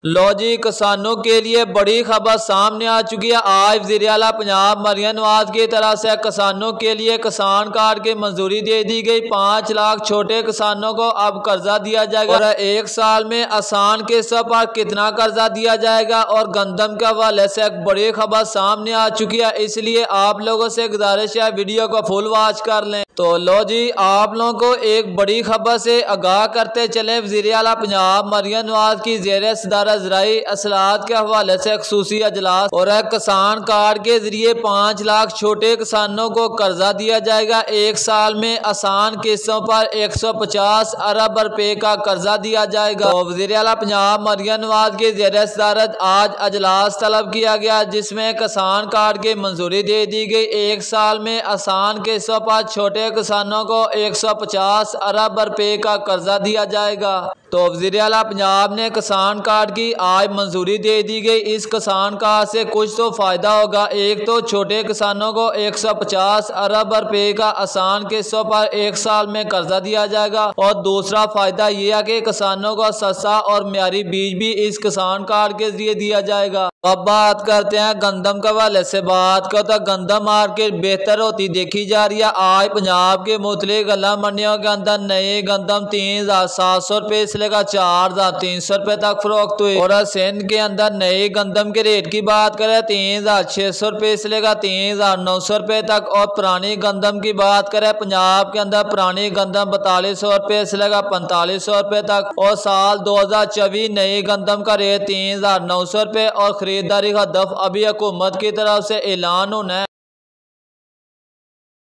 لو جی کسانوں کے لیے بڑی خبر سامنے آ چکی ہے۔ آج وزیر اعلیٰ پنجاب مریم نواز کی طرف سے کسانوں کے لیے کسان کارڈ کی منظوری دے دی گئی۔ 5 لاکھ چھوٹے کسانوں کو اب قرضہ دیا جائے گا اور 1 سال میں آسان قسطوں پر کتنا قرضہ دیا جائے گا، اور گندم کے حوالے سے ایک بڑی خبر سامنے آ چکی ہے، اس لیے آپ لوگوں سے گزارش ہے ویڈیو کو فل واچ کر لیں۔ تو لو جی آپ لوگوں کو ایک بڑی خبر سے آگاہ کرتے چلیں۔ وزیر اعلیٰ پنجاب مریم نواز کی زیر صدارت زرعی اصلاحات کے حوالے سے خصوصی اجلاس اور کسان کارڈ کے ذریعے 5 لاکھ چھوٹے کسانوں کو قرضہ دیا جائے گا۔ 1 سال میں آسان قسطوں پر 150 ارب روپے کا قرضہ دیا جائے گا۔ وزیر اعلیٰ پنجاب مریم نواز کی زیر صدارت آج اجلاس طلب کیا گیا، جس میں کسان کارڈ کی منظوری دے دی گئی۔ 1 سال میں آسان قسطوں پر چھوٹے کسانوں کو 150 ارب روپے کا قرضہ دیا جائے گا۔ تو وزیر اعلیٰ پنجاب نے کسان کارڈ کی آج منظوری دے دی گئی۔ اس کسان کارڈ سے کچھ تو فائدہ ہوگا۔ ایک تو چھوٹے کسانوں کو 150 ارب روپے کا آسان قسطوں پر 1 سال میں قرضہ دیا جائے گا، اور دوسرا فائدہ یہ ہے کہ کسانوں کو سستا اور معیاری بیج بھی اس کسان کارڈ کے ذریعے دیا جائے گا۔ اب بات کرتے ہیں گندم کے حوالے سے۔ بات کرو تو گندم مارکیٹ بہتر ہوتی دیکھی جا رہی ہے۔ آج پنجاب کے مختلف غلہ منڈیوں کے اندر نئے گندم 3700 روپے سے لے کر 4300 روپے تک فروخت ہوئے، اور سندھ کے اندر نئے گندم کے ریٹ کی بات کریں 3600 روپے سے لے کر 3900 روپے تک، اور پرانی گندم کی بات کریں پنجاب کے اندر پرانی گندم 4200 روپے سے لے کر 4500 روپے تک، اور سال 2024 نئے گندم کا ریٹ 3900 روپے، اور خریداری کا ہدف ابھی حکومت کی طرف سے اعلان ہونا ہے۔